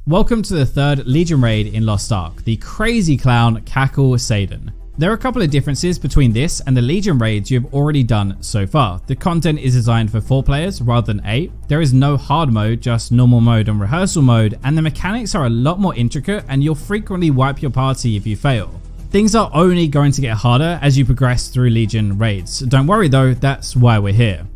Welcome to the third Legion raid in Lost Ark, the crazy clown Kakul Saydon. There are a couple of differences between this and the Legion raids you have already done so far. The content is designed for 4 players rather than 8. There is no hard mode, just normal mode and rehearsal mode, and the mechanics are a lot more intricate and you'll frequently wipe your party if you fail. Things are only going to get harder as you progress through Legion raids. Don't worry though, that's why we're here.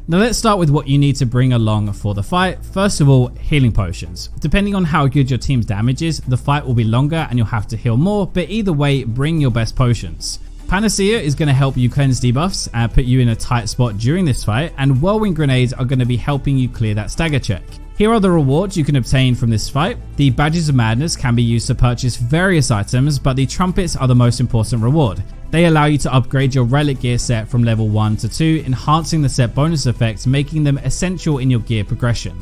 Now let's start with what you need to bring along for the fight. First of all, healing potions. Depending on how good your team's damage is, the fight will be longer and you'll have to heal more, but either way, bring your best potions. Panacea is going to help you cleanse debuffs and put you in a tight spot during this fight, and whirlwind grenades are going to be helping you clear that stagger check. Here are the rewards you can obtain from this fight. The badges of madness can be used to purchase various items, but the trumpets are the most important reward. They allow you to upgrade your relic gear set from level 1 to 2, enhancing the set bonus effects, making them essential in your gear progression.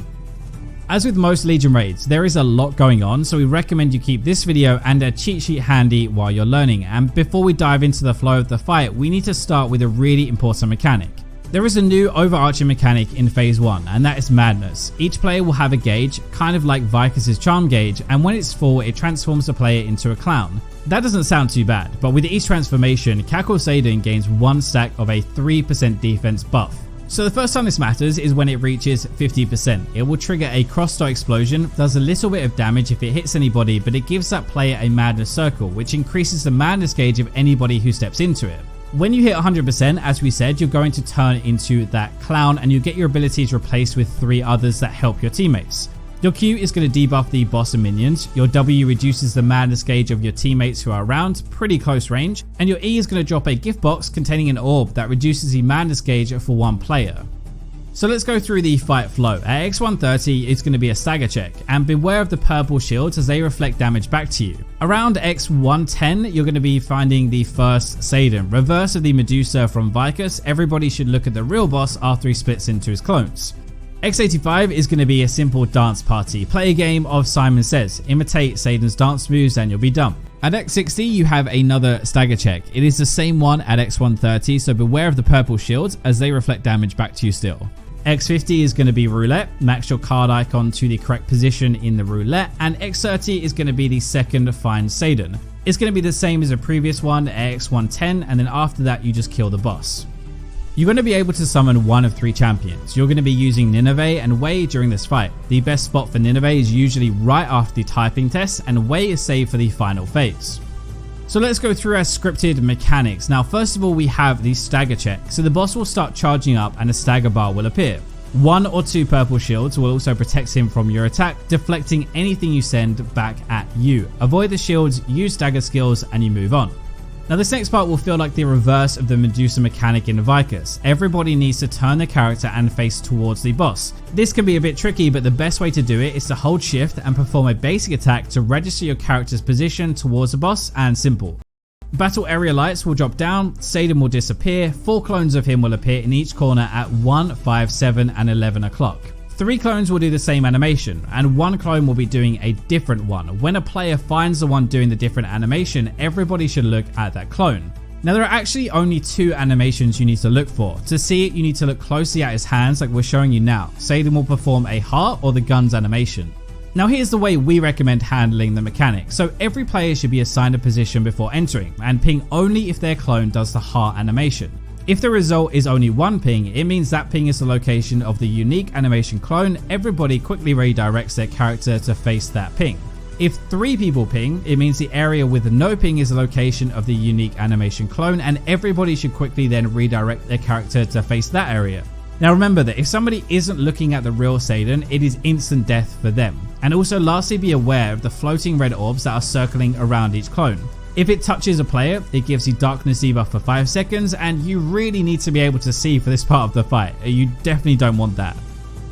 As with most Legion raids, there is a lot going on, so we recommend you keep this video and a cheat sheet handy while you're learning. And before we dive into the flow of the fight, we need to start with a really important mechanic. There is a new overarching mechanic in phase 1, and that is madness. Each player will have a gauge, kind of like Vicus's charm gauge, and when it's full it transforms the player into a clown. That doesn't sound too bad, but with each transformation, Kakul Saydon gains 1 stack of a 3% defense buff. So the first time this matters is when it reaches 50%. It will trigger a cross-dot explosion, does a little bit of damage if it hits anybody, but it gives that player a madness circle, which increases the madness gauge of anybody who steps into it. When you hit 100%, as we said, you're going to turn into that clown and you get your abilities replaced with 3 others that help your teammates. Your Q is going to debuff the boss and minions, your W reduces the madness gauge of your teammates who are around, pretty close range, and your E is going to drop a gift box containing an orb that reduces the madness gauge for 1 player. So let's go through the fight flow. At X130 it's going to be a stagger check, and beware of the purple shields as they reflect damage back to you. Around X110 you're going to be finding the first Saydon, reverse of the Medusa from Vicus. Everybody should look at the real boss after he splits into his clones. X85 is going to be a simple dance party. Play a game of Simon Says, imitate Saydon's dance moves and you'll be done. At X60 you have another stagger check. It is the same one at X130, so beware of the purple shields as they reflect damage back to you still. X50 is going to be roulette, max your card icon to the correct position in the roulette, and X30 is going to be the second Find Saydon. It's going to be the same as the previous one at X110, and then after that you just kill the boss. You're going to be able to summon one of 3 champions. You're going to be using Nineveh and Wei during this fight. The best spot for Nineveh is usually right after the typing test, and Wei is saved for the final phase. So let's go through our scripted mechanics. Now first of all we have the stagger check. So the boss will start charging up and a stagger bar will appear. 1 or 2 purple shields will also protect him from your attack, deflecting anything you send back at you. Avoid the shields, use stagger skills, and you move on. Now this next part will feel like the reverse of the Medusa mechanic in Vicus. Everybody needs to turn their character and face towards the boss. This can be a bit tricky, but the best way to do it is to hold shift and perform a basic attack to register your character's position towards the boss, and simple. Battle area lights will drop down, Saydon will disappear, 4 clones of him will appear in each corner at 1, 5, 7 and 11 o'clock. 3 clones will do the same animation, and 1 clone will be doing a different one. When a player finds the one doing the different animation, everybody should look at that clone. Now there are actually only 2 animations you need to look for. To see it you need to look closely at his hands like we're showing you now. Saydon will perform a heart or the guns animation. Now here's the way we recommend handling the mechanic. So every player should be assigned a position before entering, and ping only if their clone does the heart animation. If the result is only 1 ping, it means that ping is the location of the unique animation clone. Everybody quickly redirects their character to face that ping. If 3 people ping, it means the area with no ping is the location of the unique animation clone, and everybody should quickly then redirect their character to face that area. Now remember that if somebody isn't looking at the real Saydon, it is instant death for them. And also lastly, be aware of the floating red orbs that are circling around each clone. If it touches a player, it gives you darkness debuff for 5 seconds, and you really need to be able to see for this part of the fight. You definitely don't want that.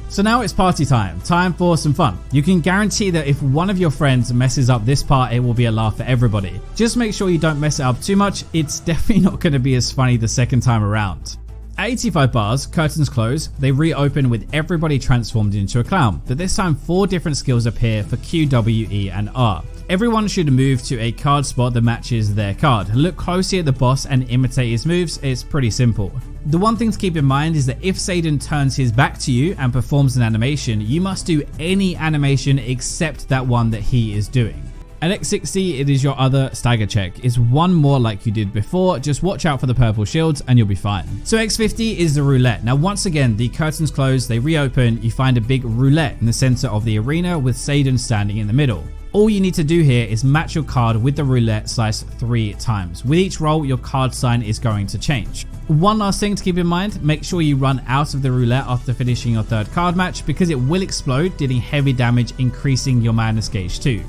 So now it's party time for some fun. You can guarantee that if one of your friends messes up this part, it will be a laugh for everybody. Just make sure you don't mess it up too much. It's definitely not going to be as funny the second time around. At 85 bars, curtains close, they reopen with everybody transformed into a clown, but this time 4 different skills appear for Q, W, E and R. Everyone should move to a card spot that matches their card. Look closely at the boss and imitate his moves. It's pretty simple. The one thing to keep in mind is that if Saydon turns his back to you and performs an animation, you must do any animation except that one that he is doing. At X60, it is your other stagger check. It's one more like you did before, just watch out for the purple shields and you'll be fine. So X50 is the roulette. Now once again, the curtains close, they reopen, you find a big roulette in the center of the arena with Saydon standing in the middle. All you need to do here is match your card with the roulette slice 3 times. With each roll, your card sign is going to change. One last thing to keep in mind, make sure you run out of the roulette after finishing your third card match because it will explode, dealing heavy damage, increasing your madness gauge too.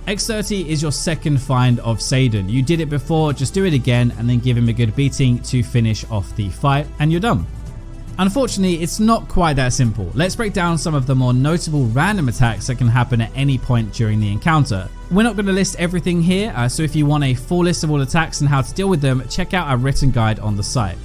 X30 is your second find of Saydon. You did it before, just do it again and then give him a good beating to finish off the fight and you're done. Unfortunately, it's not quite that simple. Let's break down some of the more notable random attacks that can happen at any point during the encounter. We're not going to list everything here, so if you want a full list of all attacks and how to deal with them, check out our written guide on the site.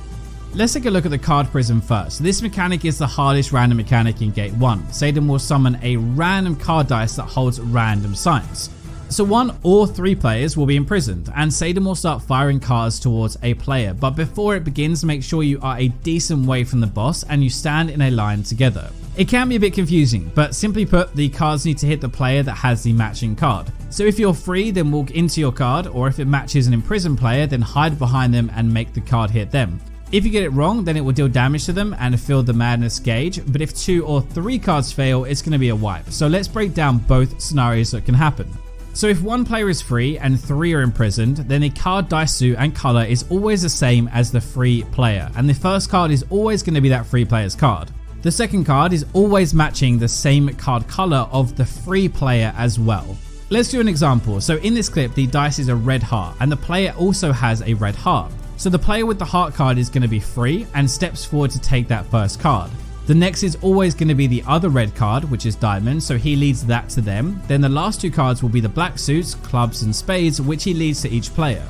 Let's take a look at the card prism first. This mechanic is the hardest random mechanic in Gate 1. Saydon will summon a random card dice that holds random signs. So 1 or 3 players will be imprisoned and Saydon will start firing cards towards a player, but before it begins, make sure you are a decent way from the boss and you stand in a line together. It can be a bit confusing, but simply put, the cards need to hit the player that has the matching card. So if you're free, then walk into your card, or if it matches an imprisoned player, then hide behind them and make the card hit them. If you get it wrong, then it will deal damage to them and fill the madness gauge, but if 2 or 3 cards fail, it's going to be a wipe. So let's break down both scenarios that can happen. So if 1 player is free and 3 are imprisoned, then the card dice suit and color is always the same as the free player, and the first card is always going to be that free player's card. The second card is always matching the same card color of the free player as well. Let's do an example. So in this clip, the dice is a red heart and the player also has a red heart. So the player with the heart card is going to be free and steps forward to take that first card. The next is always going to be the other red card, which is diamond, so he leads that to them. Then the last 2 cards will be the black suits, clubs and spades, which he leads to each player.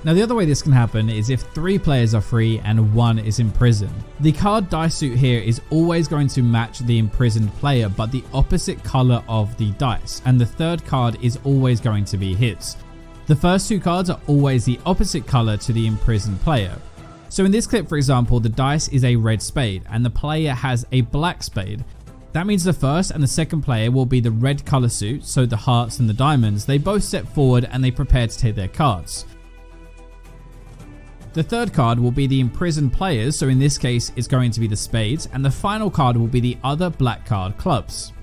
Now the other way this can happen is if 3 players are free and 1 is imprisoned. The card dice suit here is always going to match the imprisoned player but the opposite color of the dice, and the third card is always going to be his. The first 2 cards are always the opposite color to the imprisoned player. So in this clip, for example, the dice is a red spade and the player has a black spade. That means the first and the second player will be the red color suit, so the hearts and the diamonds. They both step forward and they prepare to take their cards. The third card will be the imprisoned players, so in this case it's going to be the spades, and the final card will be the other black card, clubs.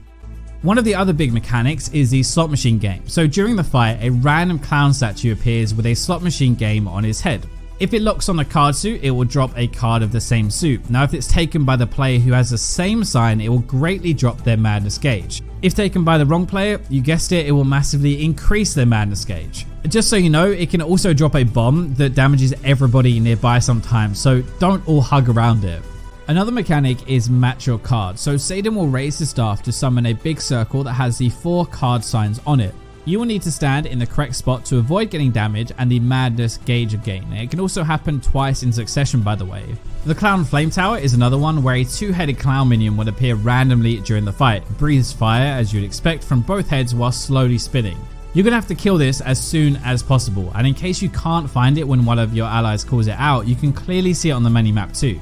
One of the other big mechanics is the slot machine game. So during the fight, a random clown statue appears with a slot machine game on his head. If it locks on a card suit, it will drop a card of the same suit. Now if it's taken by the player who has the same sign, it will greatly drop their madness gauge. If taken by the wrong player, you guessed it, it will massively increase their madness gauge. Just so you know, it can also drop a bomb that damages everybody nearby sometimes, so don't all hug around it. Another mechanic is match your card. So Saydon will raise his staff to summon a big circle that has the 4 card signs on it. You will need to stand in the correct spot to avoid getting damage and the madness gauge again. It can also happen twice in succession, by the way. The clown flame tower is another one where a 2-headed clown minion would appear randomly during the fight. It breathes fire as you'd expect from both heads while slowly spinning. You're going to have to kill this as soon as possible, and in case you can't find it when one of your allies calls it out, you can clearly see it on the minimap too.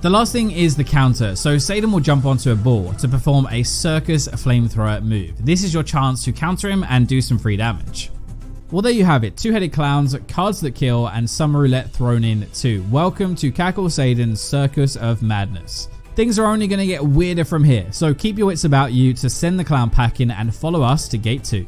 The last thing is the counter. So Saydon will jump onto a ball to perform a circus flamethrower move. This is your chance to counter him and do some free damage. Well, there you have it. 2-headed clowns, cards that kill, and some roulette thrown in too. Welcome to Kakul Saydon's Circus of Madness. Things are only going to get weirder from here, so keep your wits about you to send the clown packing and follow us to Gate 2.